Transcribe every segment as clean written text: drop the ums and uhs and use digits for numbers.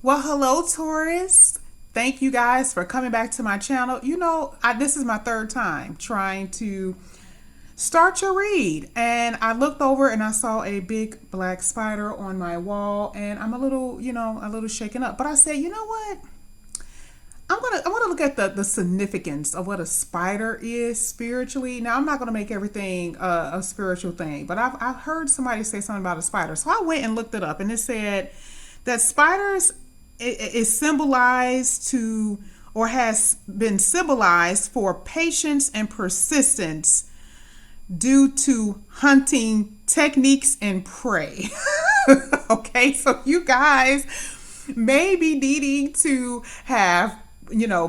Well, hello, Taurus. Thank you guys for coming back to my channel. This is my third time trying to start your read. And I looked over and I saw a big black spider on my wall. And I'm a little shaken up. But I said, you know what? I want to look at the significance of what a spider is spiritually. Now, I'm not going to make everything a spiritual thing, but I've heard somebody say something about a spider. So I went and looked it up, and it said that spiders is symbolized to, or has been symbolized for patience and persistence due to hunting techniques and prey. Okay, so you guys may be needing to have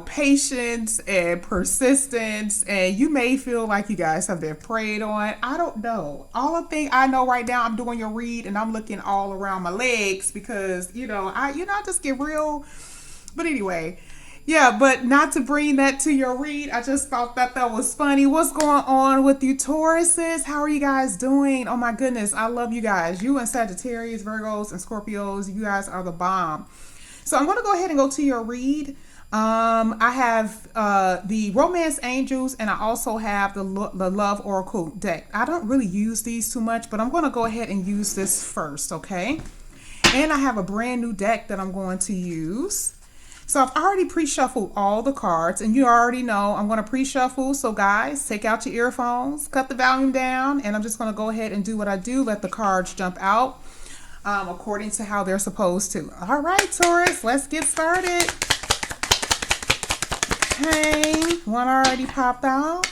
patience and persistence, and you may feel like you guys have been preyed on. I don't know. All the thing I know right now, I'm doing your read and I'm looking all around my legs because I just get real. But anyway, yeah, but not to bring that to your read. I just thought that was funny. What's going on with you, Tauruses? How are you guys doing? Oh my goodness, I love you guys. You and Sagittarius, Virgos, and Scorpios, you guys are the bomb. So I'm going to go ahead and go to your read. I have the Romance Angels, and I also have the Love Oracle deck. I don't really use these too much, but I'm going to go ahead and use this first, okay? And I have a brand new deck that I'm going to use. So I've already pre-shuffled all the cards, and you already know I'm going to pre-shuffle. So guys, take out your earphones, cut the volume down, and I'm just going to go ahead and do what I do. Let the cards jump out according to how they're supposed to. All right, Taurus, let's get started. Okay, one already popped out.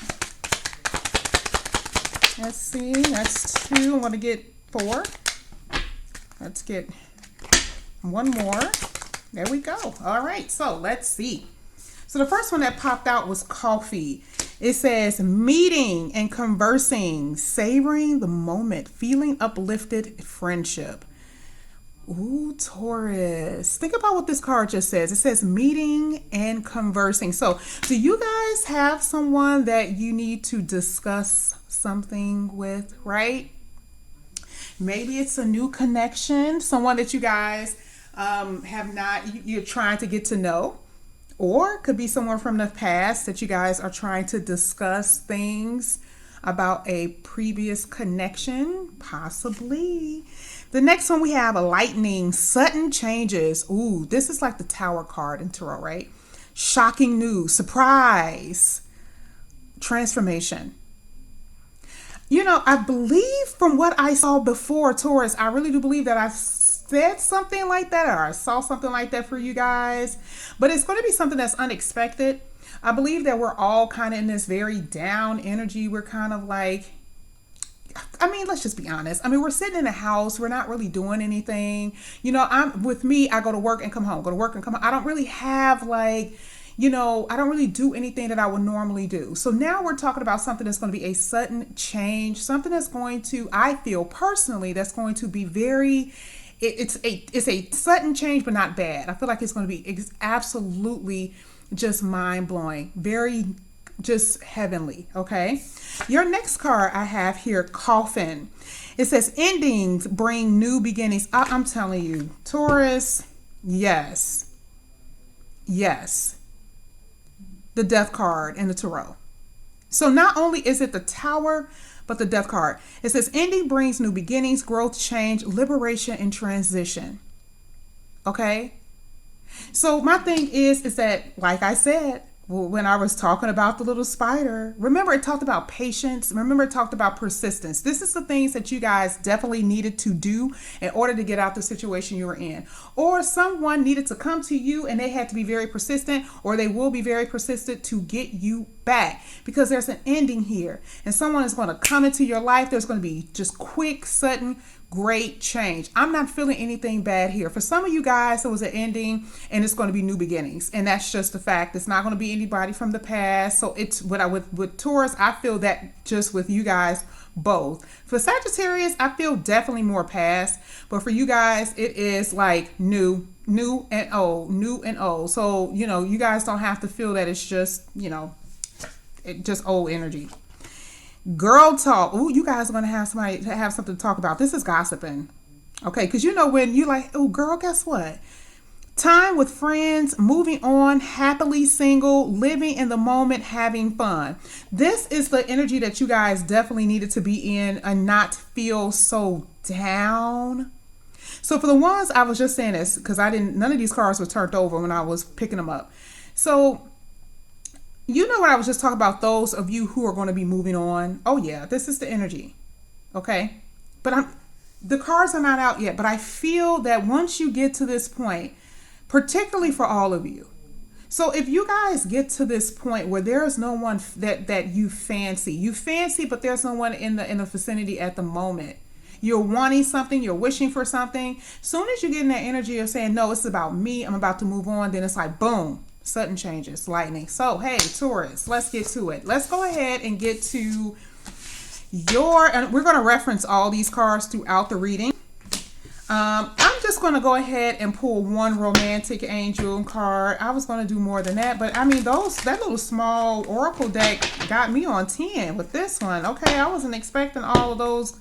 Let's see, that's two. I'm going to get four. Let's get one more. There we go. All right, so let's see. So the first one that popped out was coffee. It says meeting and conversing, savoring the moment, feeling uplifted, friendship. Ooh, Taurus. Think about what this card just says. It says meeting and conversing. So do you guys have someone that you need to discuss something with, right? Maybe it's a new connection, someone that you guys have not, you're trying to get to know. Or it could be someone from the past that you guys are trying to discuss things about a previous connection, possibly. The next one we have a lightning, sudden changes. Ooh, this is like the Tower card in Tarot, right? Shocking news, surprise, transformation. I believe from what I saw before, Taurus, I really do believe that I said something like that, or I saw something like that for you guys, but it's going to be something that's unexpected. I believe that we're all kind of in this very down energy. We're kind of like, let's just be honest. We're sitting in a house. We're not really doing anything. I go to work and come home, go to work and come home. I don't really have I don't really do anything that I would normally do. So now we're talking about something that's going to be a sudden change, something that's going to, I feel personally, that's going to be very, it's a sudden change, but not bad. I feel like it's going to be absolutely just mind blowing, very just heavenly. Okay. Your next card I have here, coffin. It says endings bring new beginnings. I'm telling you, Taurus, yes. The death card in the tarot. So not only is it the Tower, but the death card. It says ending brings new beginnings, growth, change, liberation, and transition. Okay? So my thing is that, like I said, when I was talking about the little spider, remember it talked about patience. Remember it talked about persistence. This is the things that you guys definitely needed to do in order to get out the situation you were in. Or someone needed to come to you and they had to be very persistent, or they will be very persistent to get you back, because there's an ending here. And someone is going to come into your life. There's going to be just quick, sudden, great change. I'm not feeling anything bad here. For some of you guys, it was an ending and it's going to be new beginnings. And that's just a fact. It's not going to be anybody from the past. So it's with Taurus, I feel that just with you guys both. For Sagittarius, I feel definitely more past. But for you guys, it is like new and old. So, you guys don't have to feel that it's just, just old energy. Girl talk. Ooh, you guys are going to have something to talk about. This is gossiping. Okay, because when you like, oh, girl, guess what? Time with friends, moving on, happily single, living in the moment, having fun. This is the energy that you guys definitely needed to be in and not feel so down. So for the ones, I was just saying this because none of these cards were turned over when I was picking them up. So you know what I was just talking about, those of you who are going to be moving on. Oh yeah, this is the energy. Okay. But the cards are not out yet, but I feel that once you get to this point, particularly for all of you. So if you guys get to this point where there is no one that you fancy, but there's no one in the vicinity at the moment. You're wanting something, you're wishing for something. Soon as you get in that energy of saying, no, it's about me, I'm about to move on, then it's like, boom, sudden changes, lightning. So, hey, Taurus, let's get to it. Let's go ahead and get to and we're going to reference all these cards throughout the reading. I'm just going to go ahead and pull one romantic angel card. I was going to do more than that, but I mean, that little small oracle deck got me on 10 with this one. Okay, I wasn't expecting all of those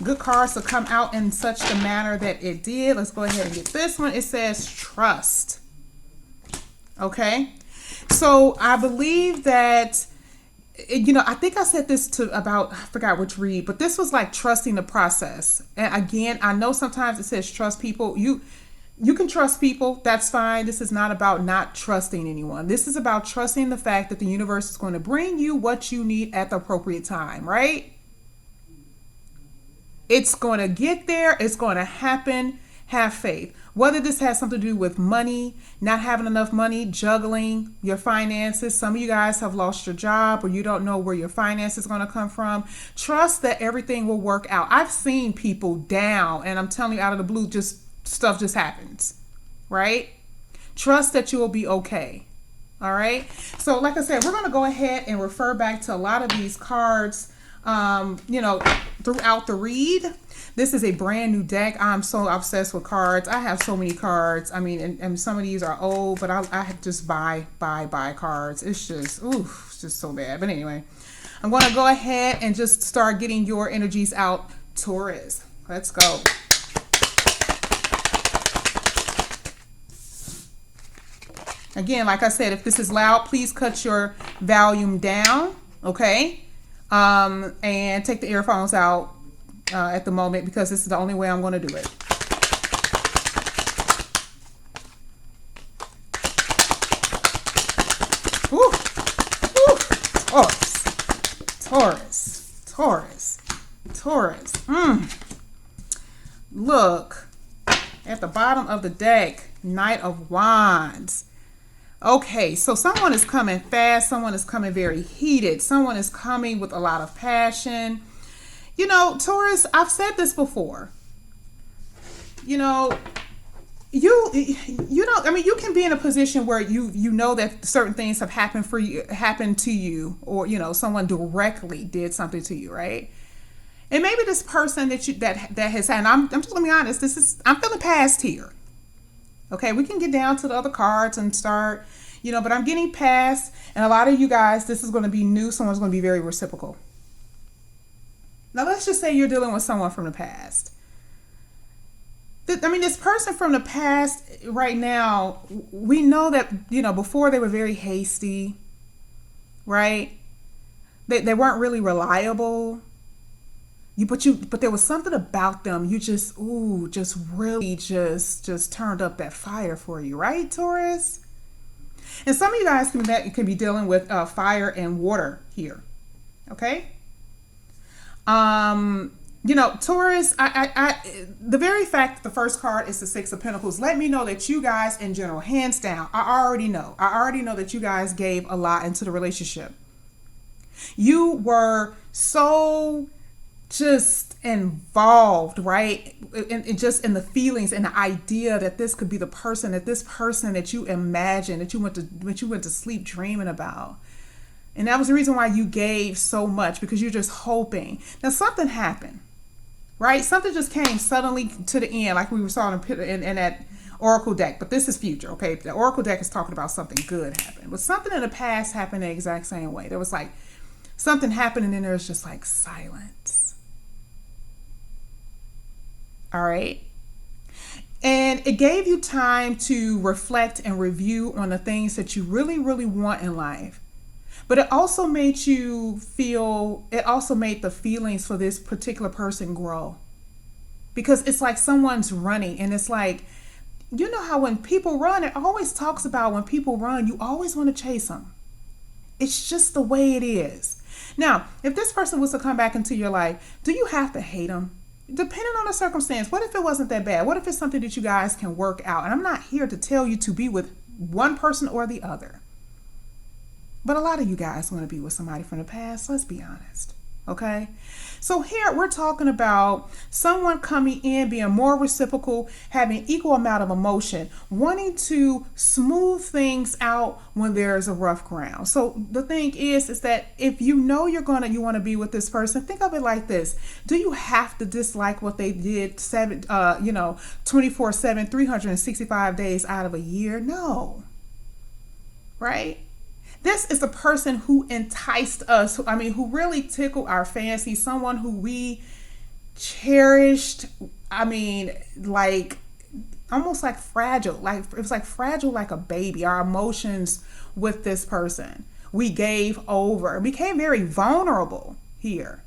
good cards to come out in such the manner that it did. Let's go ahead and get this one. It says trust. Okay, so I believe that, you know, I think I said this I forgot which read, but this was like trusting the process. And again, I know sometimes it says trust people. You can trust people. That's fine. This is not about not trusting anyone. This is about trusting the fact that the universe is going to bring you what you need at the appropriate time, right? It's going to get there. It's going to happen. Have faith. Whether this has something to do with money, not having enough money, juggling your finances. Some of you guys have lost your job or you don't know where your finances are going to come from. Trust that everything will work out. I've seen people down and I'm telling you, out of the blue, stuff just happens, right? Trust that you will be okay. All right. So like I said, we're going to go ahead and refer back to a lot of these cards, you know, throughout the read. This is a brand new deck. I'm so obsessed with cards. I have so many cards. I mean, and some of these are old, but I just buy cards. It's just so bad. But anyway, I'm going to go ahead and just start getting your energies out, Taurus. Let's go. Again, like I said, if this is loud, please cut your volume down, okay? And take the earphones out at the moment because this is the only way I'm going to do it. Woo! Woo! Taurus. Look at the bottom of the deck, Knight of Wands. Okay, so someone is coming fast. Someone is coming very heated. Someone is coming with a lot of passion. You know, Taurus, I've said this before. You know, you can be in a position where you know that certain things have happened to you, or you know, someone directly did something to you, right? And maybe this person that has had, and I'm just gonna be honest, I'm feeling past here. Okay, we can get down to the other cards and start, you know, but I'm getting past, and a lot of you guys, this is going to be new. Someone's going to be very reciprocal. Now, let's just say you're dealing with someone from the past. I mean, this person from the past right now, we know that, you know, before they were very hasty, right? They weren't really reliable. But there was something about them. You just really turned up that fire for you, right, Taurus? And some of you guys can be dealing with fire and water here, okay? You know, Taurus, the very fact that the first card is the Six of Pentacles, let me know that you guys, in general, hands down, I already know that you guys gave a lot into the relationship. You were so just involved, right? And just in the feelings and the idea that this could be the person that you imagined, that you went to sleep dreaming about. And that was the reason why you gave so much, because you're just hoping. Now something happened, right? Something just came suddenly to the end, like we saw in that Oracle deck. But this is future, okay? The Oracle deck is talking about something good happened. But something in the past happened the exact same way. There was like something happened, and then there was just like silence. All right. And it gave you time to reflect and review on the things that you really, really want in life. But it also made the feelings for this particular person grow. Because it's like someone's running, and it's like, you know how when people run, it always talks about when people run, you always want to chase them. It's just the way it is. Now, if this person was to come back into your life, do you have to hate them? Depending on the circumstance, what if it wasn't that bad? What if it's something that you guys can work out? And I'm not here to tell you to be with one person or the other. But a lot of you guys want to be with somebody from the past. Let's be honest. Okay? So here we're talking about someone coming in, being more reciprocal, having equal amount of emotion, wanting to smooth things out when there's a rough ground. So the thing is that if you know you want to be with this person, think of it like this. Do you have to dislike what they did 24/7, 365 days out of a year? No. Right? This is the person who enticed us, who really tickled our fancy, someone who we cherished, like almost like fragile, like it was like fragile like a baby, our emotions with this person. We gave over, became very vulnerable here.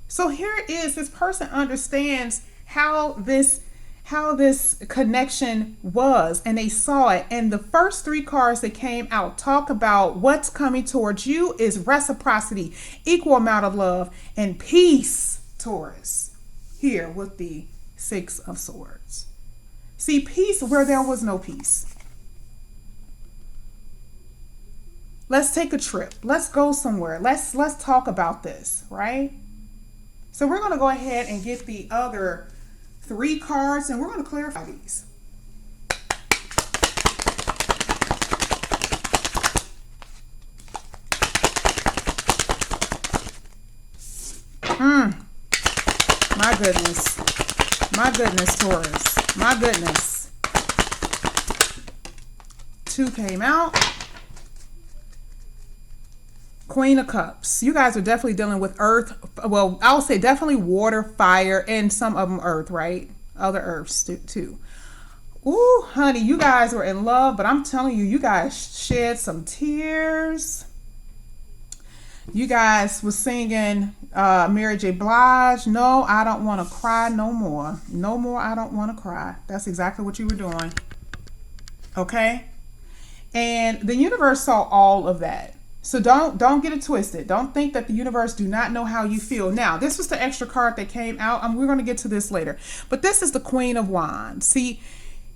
So here it is, this person understands how this connection was, and they saw it. And the first three cards that came out talk about what's coming towards you is reciprocity, equal amount of love, and peace, Taurus. Here with the Six of Swords. See, peace where there was no peace. Let's take a trip. Let's go somewhere. Let's talk about this, right? So we're going to go ahead and get the other three cards, and we're going to clarify these. My goodness, Taurus. My goodness. Two came out. Queen of Cups. You guys are definitely dealing with earth. Well, I'll say definitely water, fire, and some of them earth, right? Other earths too. Ooh, honey, you guys were in love, but I'm telling you, you guys shed some tears. You guys was singing Mary J. Blige, No, I Don't Want to Cry No More. No more, I don't want to cry. That's exactly what you were doing. Okay? And the universe saw all of that. So don't get it twisted. Don't think that the universe do not know how you feel. Now, this was the extra card that came out, and we're going to get to this later. But this is the Queen of Wands. See,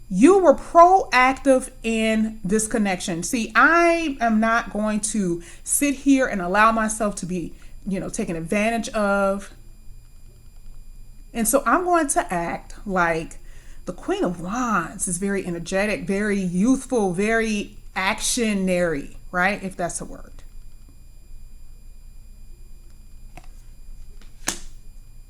you were proactive in this connection. See, I am not going to sit here and allow myself to be, taken advantage of. And so I'm going to act like the Queen of Wands is very energetic, very youthful, very actionary, right? If that's a word.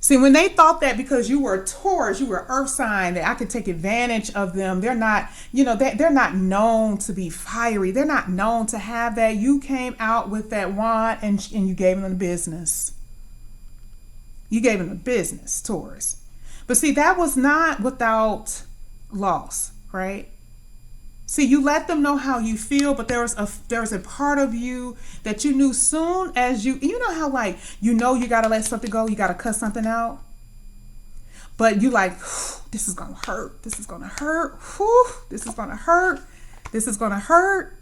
See, when they thought that because you were a Taurus, you were an earth sign, that I could take advantage of them, they're not, they're not known to be fiery. They're not known to have that. You came out with that wand and you gave them the business. You gave them the business, Taurus. But see, that was not without loss, right? See, you let them know how you feel, but there was a part of you that you knew soon as you know how you got to let something go, you got to cut something out. But you like, this is going to hurt. This is going to hurt. Whew, this is going to hurt. This is going to hurt.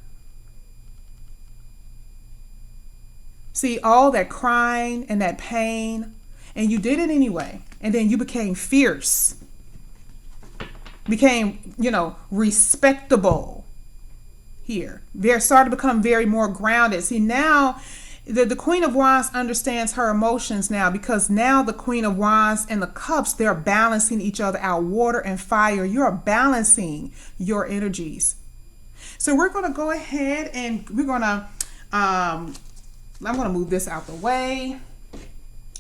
See, all that crying and that pain, and you did it anyway. And then you became fierce. Became, respectable here. They started to become very more grounded. See, now the Queen of Wands understands her emotions now, because now the Queen of Wands and the Cups, they're balancing each other out. Water and fire, you're balancing your energies. So we're going to go ahead and we're going to, I'm going to move this out the way.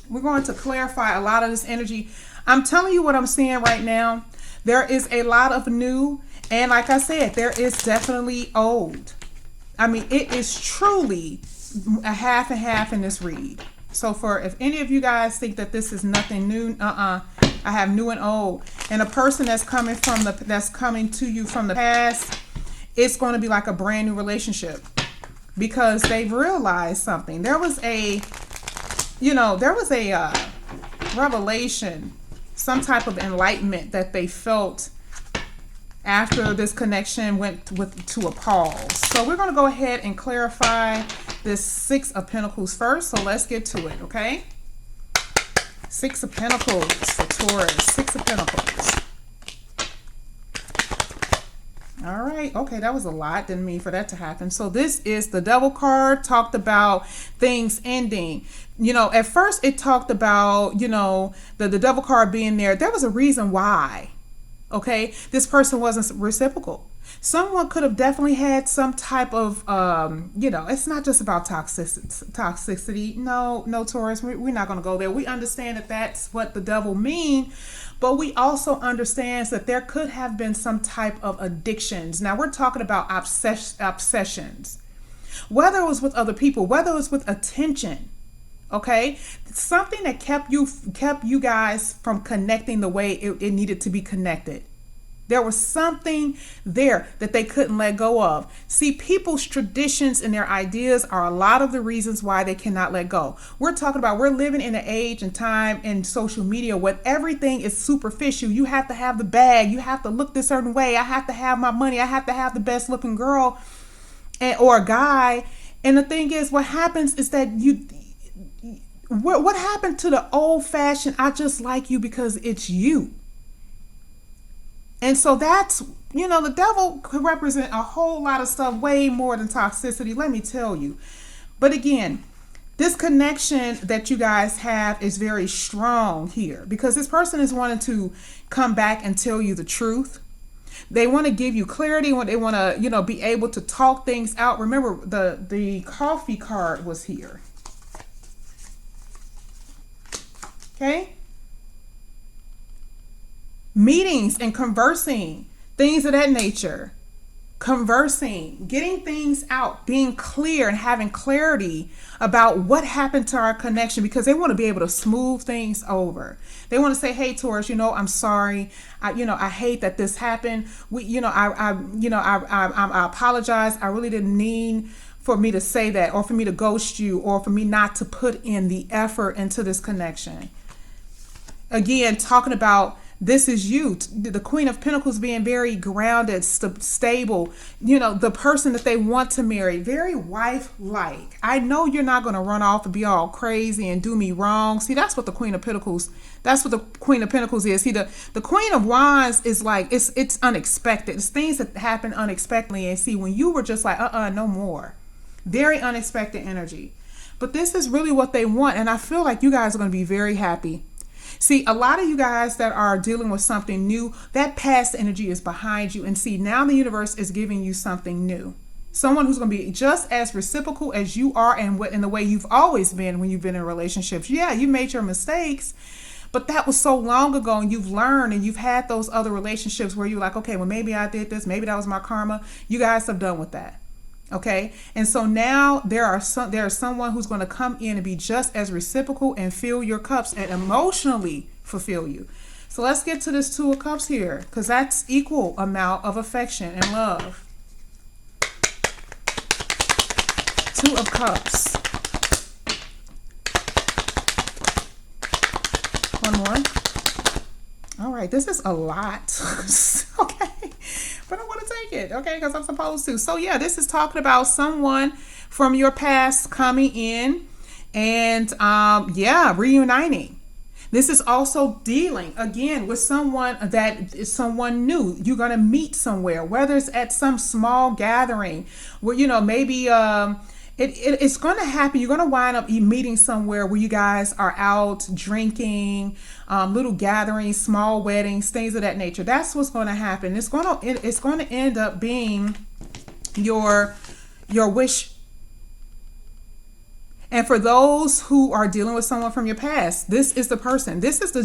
We're going to clarify a lot of this energy. I'm telling you what I'm seeing right now. There is a lot of new, and like I said, there is definitely old. It is truly a half and half in this read. So if any of you guys think that this is nothing new, I have new and old. And a person that's coming to you from the past, it's going to be like a brand new relationship because they've realized something. There was a revelation, some type of enlightenment that they felt after this connection went to a pause. So we're going to go ahead and clarify this Six of Pentacles first. So let's get to it, okay? Six of Pentacles for Taurus. Six of Pentacles. All right. Okay, that was a lot. Didn't mean for that to happen. So this is the Devil card. Talked about things ending. At first it talked about, the Devil card being there. There was a reason why. Okay, this person wasn't reciprocal. Someone could have definitely had some type of, it's not just about toxicity. No, Taurus, we're not going to go there. We understand that that's what the devil mean, but we also understand that there could have been some type of addictions. Now we're talking about obsessions, whether it was with other people, whether it was with attention. Okay, something that kept you guys from connecting the way it needed to be connected. There was something there that they couldn't let go of. See, people's traditions and their ideas are a lot of the reasons why they cannot let go. We're living in an age and time in social media where everything is superficial. You have to have the bag. You have to look this certain way. I have to have my money. I have to have the best looking girl or a guy. And the thing is, what happens is that what happened to the old fashioned, I just like you because it's you. And so that's, the devil could represent a whole lot of stuff, way more than toxicity, let me tell you. But again, this connection that you guys have is very strong here because this person is wanting to come back and tell you the truth. They want to give you clarity. They want to, be able to talk things out. Remember, the coffee card was here. Okay? Meetings and conversing, things of that nature. Conversing, getting things out, being clear and having clarity about what happened to our connection because they want to be able to smooth things over. They want to say, hey, Taurus, I'm sorry. I hate that this happened. I apologize. I really didn't mean for me to say that or for me to ghost you or for me not to put in the effort into this connection. Again, talking about this is you, the Queen of Pentacles being very grounded, stable, the person that they want to marry, very wife-like. I know you're not going to run off and be all crazy and do me wrong. See, that's what the Queen of Pentacles, is. See, the Queen of Wands is like, it's unexpected. It's things that happen unexpectedly. And see, when you were just like, no more. Very unexpected energy. But this is really what they want. And I feel like you guys are going to be very happy. See, a lot of you guys that are dealing with something new, that past energy is behind you. And see, now the universe is giving you something new. Someone who's going to be just as reciprocal as you are and in the way you've always been when you've been in relationships. Yeah, you made your mistakes, but that was so long ago and you've learned and you've had those other relationships where you're like, okay, well, maybe I did this. Maybe that was my karma. You guys have done with that. Okay. And so now there's someone who's going to come in and be just as reciprocal and fill your cups and emotionally fulfill you. So let's get to this Two of Cups here because that's equal amount of affection and love. Two of Cups. One more. All right. This is a lot. Okay. But I want to take it, okay, because I'm supposed to. So, yeah, this is talking about someone from your past coming in and, reuniting. This is also dealing, again, with someone that is someone new. You're going to meet somewhere, whether it's at some small gathering where, maybe it's going to happen. You're going to wind up meeting somewhere where you guys are out drinking, little gatherings, small weddings, things of that nature. That's what's going to happen. It's going to end up being your wish. And for those who are dealing with someone from your past, this is the person. This is the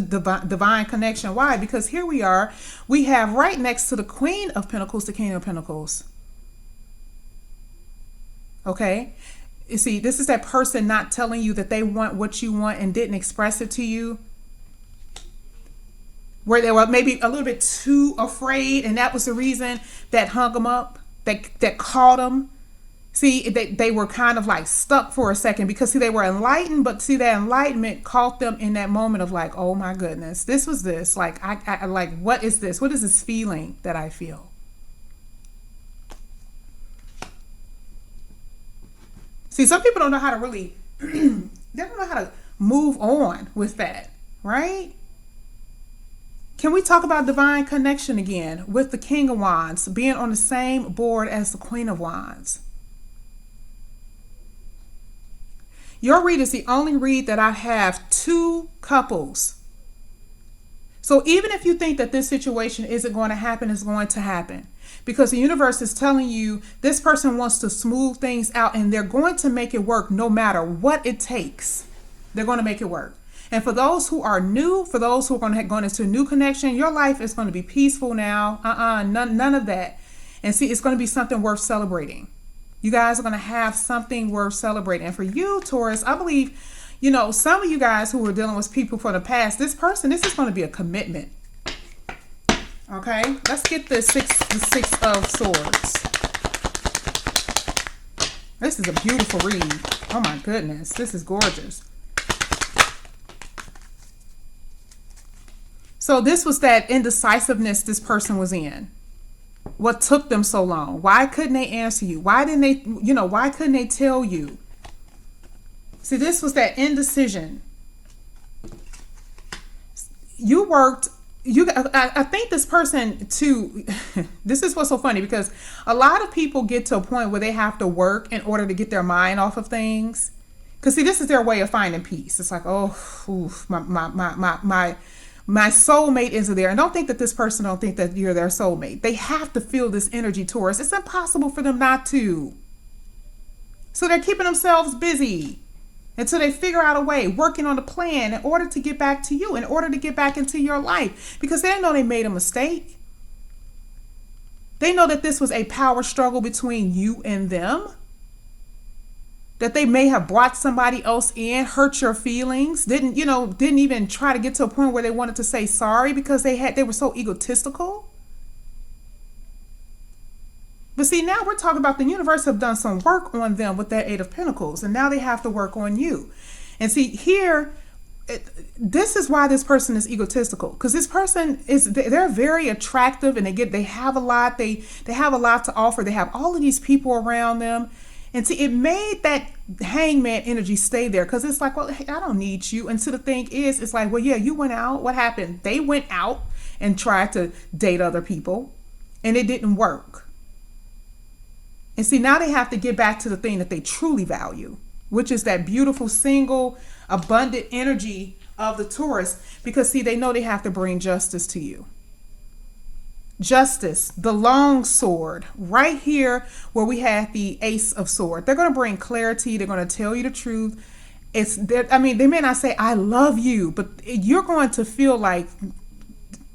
divine connection. Why? Because here we are. We have right next to the Queen of Pentacles, the King of Pentacles. Okay, you see, this is that person not telling you that they want what you want and didn't express it to you. where they were maybe a little bit too afraid, and that was the reason that hung them up, that caught them. See, they were kind of like stuck for a second because see, they were enlightened, but see, that enlightenment caught them in that moment of like, oh my goodness, this was this. Like, I like, what is this? What is this feeling that I feel? See, some people don't know how to really, they don't know how to move on with that, right? Can we talk about divine connection again with the King of Wands being on the same board as the Queen of Wands? Your read is the only read that I have two couples. So even if you think that this situation isn't going to happen, it's going to happen. Because the universe is telling you this person wants to smooth things out and they're going to make it work no matter what it takes. They're going to make it work. And for those who are new, for those who are going to go into a new connection, your life is going to be peaceful now. None of that. And see, it's going to be something worth celebrating. You guys are going to have something worth celebrating. And for you, Taurus, I believe, you know, some of you guys who were dealing with people from the past, this is going to be a commitment. Okay, let's get the six of swords. This is a beautiful read. Oh my goodness, this is gorgeous. So this was that indecisiveness this person was in. What took them so long? Why couldn't they answer you? Why didn't they, why couldn't they tell you? See, this was that indecision. You worked, I think this person too, this is what's so funny because a lot of people get to a point where they have to work in order to get their mind off of things. Because see, this is their way of finding peace. It's like, oh, oof, my soulmate isn't there. And don't think that this person don't think that you're their soulmate. They have to feel this energy, Taurus. It's impossible for them not to. So they're keeping themselves busy until they figure out a way, working on a plan in order to get back to you, in order to get back into your life. Because they know they made a mistake. They know that this was a power struggle between you and them. That they may have brought somebody else in, hurt your feelings, didn't even try to get to a point where they wanted to say sorry because they were so egotistical. But see, now we're talking about the universe have done some work on them with that Eight of Pentacles, and now they have to work on you. And see, here, this is why this person is egotistical, because this person they're very attractive, and they have a lot, they have a lot to offer. They have all of these people around them. And see, it made that hangman energy stay there because it's like, well, hey, I don't need you. And so the thing is, it's like, well, yeah, you went out. What happened? They went out and tried to date other people and it didn't work. And see, now they have to get back to the thing that they truly value, which is that beautiful, single, abundant energy of the Taurus, because see, they know they have to bring justice to you. Justice, the long sword, right here where we had the Ace of Swords. They're going to bring clarity. They're going to tell you the truth. They may not say, I love you, but you're going to feel like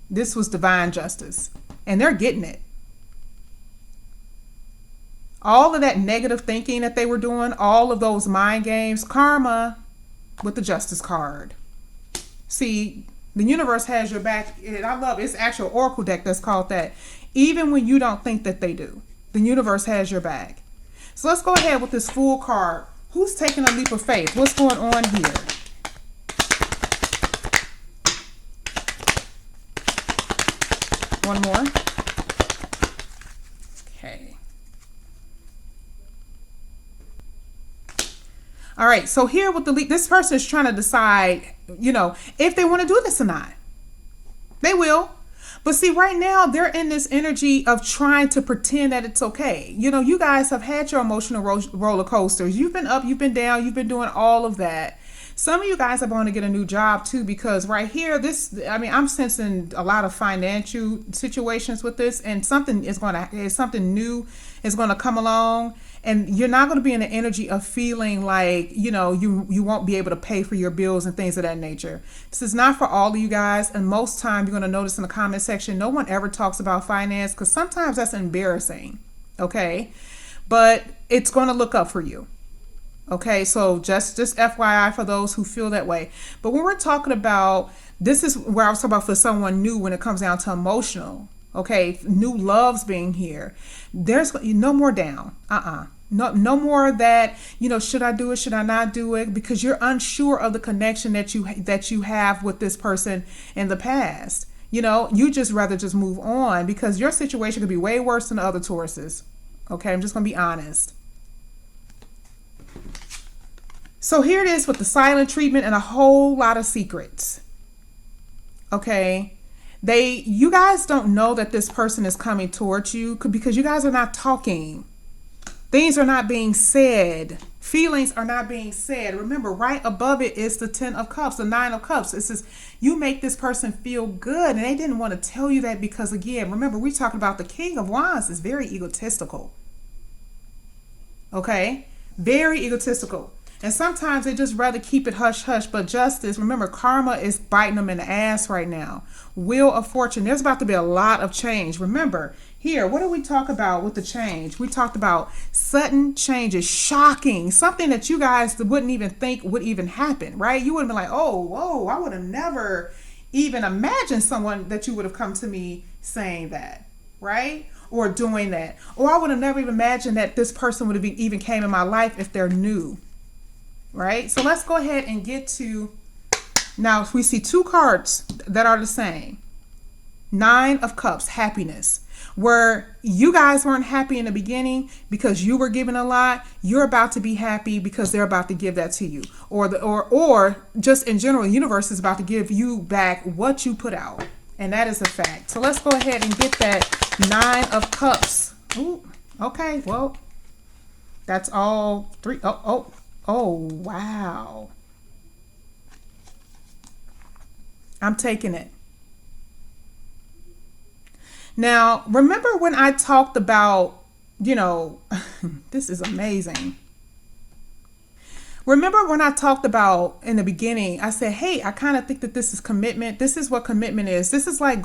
this was divine justice. And they're getting it. All of that negative thinking that they were doing, all of those mind games, karma with the Justice card. See, the universe has your back. And I love it. It's actual oracle deck that's called that. Even when you don't think that they do, the universe has your back. So let's go ahead with this Fool card. Who's taking a leap of faith? What's going on here? One more. Okay. All right. So here with the leap, this person is trying to decide, if they want to do this or not. They will. But see, right now, they're in this energy of trying to pretend that it's okay. You guys have had your emotional roller coasters. You've been up, you've been down, you've been doing all of that. Some of you guys are going to get a new job too, because right here, I'm sensing a lot of financial situations with this, and something new is going to come along. And you're not going to be in the energy of feeling like, you won't be able to pay for your bills and things of that nature. This is not for all of you guys. And most time you're going to notice in the comment section, no one ever talks about finance because sometimes that's embarrassing. Okay. But it's going to look up for you. Okay. So just FYI for those who feel that way. But when we're talking about This is where I was talking about for someone new when it comes down to emotional. Okay, new loves being here. There's no more down. No more that, should I do it? Should I not do it? Because you're unsure of the connection that you have with this person in the past. You just rather just move on because your situation could be way worse than the other Tauruses. Okay, I'm just gonna be honest. So here it is with the silent treatment and a whole lot of secrets. Okay. You guys don't know that this person is coming towards you because you guys are not talking. Things are not being said. Feelings are not being said. Remember, right above it is the 10 of Cups, the 9 of Cups. It says you make this person feel good. And they didn't want to tell you that because, again, remember, we're talking about the King of Wands is very egotistical. Okay? Very egotistical. And sometimes they just rather keep it hush hush. But justice, remember, karma is biting them in the ass right now. Wheel of Fortune. There's about to be a lot of change. Remember, here, what did we talk about with the change? We talked about sudden changes, shocking, something that you guys wouldn't even think would even happen, right? You wouldn't be like, oh, whoa, I would have never even imagined someone that you would have come to me saying that, right? Or doing that. Or I would have never even imagined that this person would have even came in my life if they're new. Right? So let's go ahead and get to, now if we see two cards that are the same. 9 of Cups, happiness. Where you guys weren't happy in the beginning because you were given a lot, you're about to be happy because they're about to give that to you. Or just in general, the universe is about to give you back what you put out. And that is a fact. So let's go ahead and get that 9 of Cups. Ooh, okay, well, that's all three. Oh, wow. I'm taking it. Now, remember when I talked about, this is amazing. Remember when I talked about in the beginning, I said, hey, I kind of think that this is commitment. This is what commitment is. This is like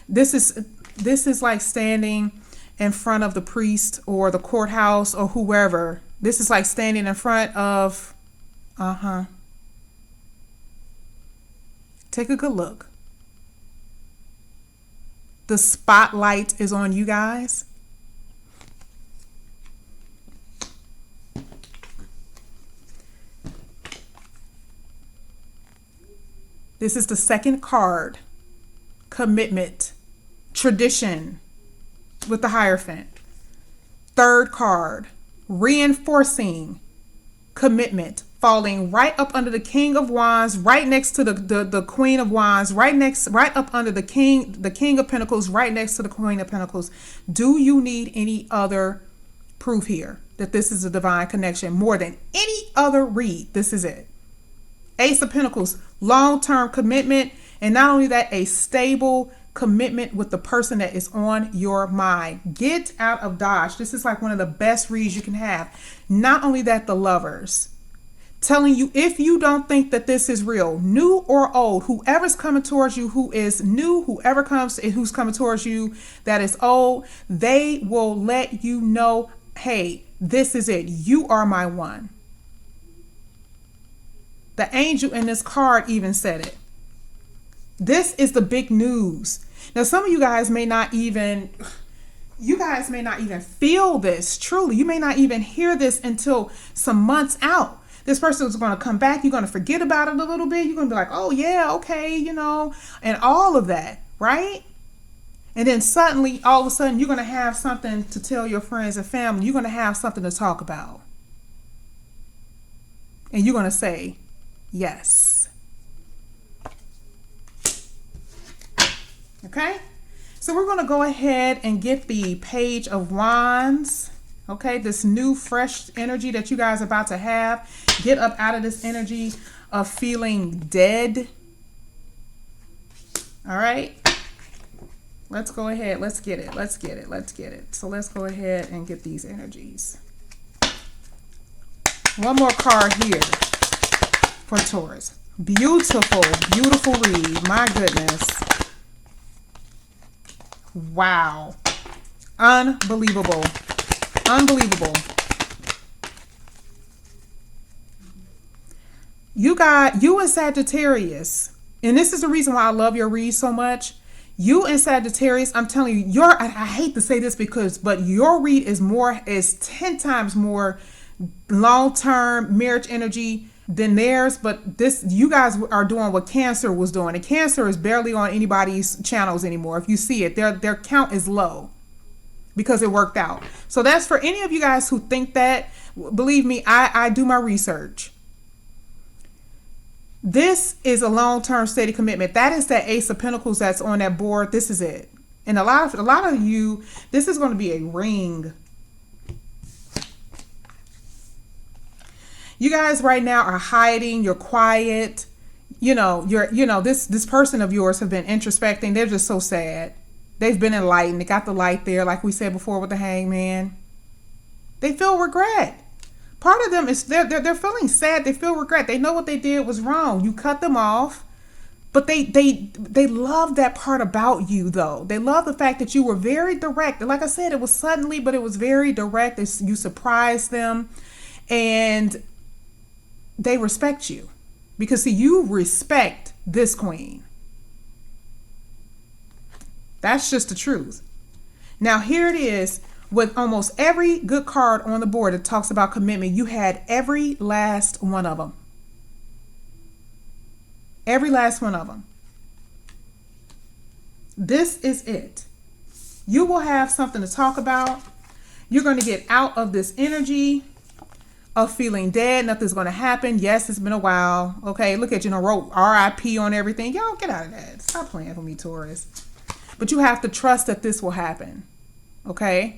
this is like standing in front of the priest or the courthouse or whoever. This is like standing in front of, Take a good look. The spotlight is on you guys. This is the second card. Commitment. Tradition with the Hierophant. Third card. Reinforcing commitment, falling right up under the King of Wands, right next to the Queen of Wands, right up under the King of Pentacles, right next to the Queen of Pentacles. Do you need any other proof here that this is a divine connection more than any other read? This is it. Ace of Pentacles, long-term commitment, and not only that, a stable commitment with the person that is on your mind. Get out of Dodge. This is like one of the best reads you can have. Not only that, the Lovers. Telling you, if you don't think that this is real, new or old, whoever's coming towards you who is new, who's coming towards you that is old, they will let you know, hey, this is it. You are my one. The angel in this card even said it. This is the big news. Now, some of you guys may not even feel this truly. You may not even hear this until some months out. This person is going to come back. You're going to forget about it a little bit. You're going to be like, oh yeah, okay, and all of that, right? And then suddenly, all of a sudden, you're going to have something to tell your friends and family. You're going to have something to talk about. And you're going to say, yes. Okay, so we're going to go ahead and get the Page of Wands. Okay, this new fresh energy that you guys are about to have. Get up out of this energy of feeling dead. All right, let's go ahead. Let's get it. Let's get it. Let's get it. So let's go ahead and get these energies. One more card here for Taurus. Beautiful, beautiful read. My goodness. Wow. Unbelievable. Unbelievable. You and Sagittarius And this is the reason why I love your read so much. You and Sagittarius, I'm telling you, your, I hate to say this but your read is 10 times more long-term marriage energy than theirs. But this, you guys are doing what Cancer was doing. And Cancer is barely on anybody's channels anymore. If you see it, their count is low because it worked out. So that's for any of you guys who think that. Believe me, I do my research. This is a long-term steady commitment. That is that Ace of Pentacles that's on that board. This is it. And a lot of you, this is going to be a ring. You guys right now are hiding, you're quiet. This person of yours have been introspecting. They're just so sad. They've been enlightened. They got the light there, like we said before with the Hangman. They feel regret. Part of them is they're feeling sad. They feel regret. They know what they did was wrong. You cut them off, but they love that part about you, though. They love the fact that you were very direct. And like I said, it was suddenly, but it was very direct. You surprised them, and they respect you because see, you respect this queen. That's just the truth. Now here it is. With almost every good card on the board that talks about commitment, you had every last one of them. Every last one of them. This is it. You will have something to talk about. You're going to get out of this energy of feeling dead. Nothing's going to happen. Yes, it's been a while. Okay, look at wrote RIP on everything. Y'all get out of that. Stop playing with me, Taurus. But you have to trust that this will happen. Okay?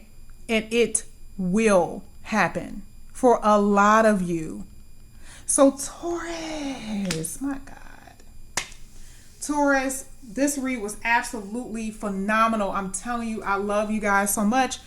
And it will happen for a lot of you. So Taurus, my God. Taurus, this read was absolutely phenomenal. I'm telling you, I love you guys so much.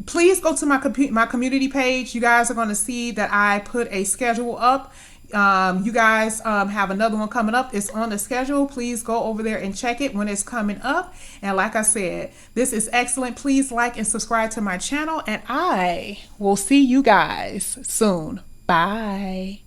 Please go to my community page. You guys are going to see that I put a schedule up. You guys have another one coming up. It's on the schedule. Please go over there and check it when it's coming up. And like I said, this is excellent. Please like and subscribe to my channel, and I will see you guys soon. Bye.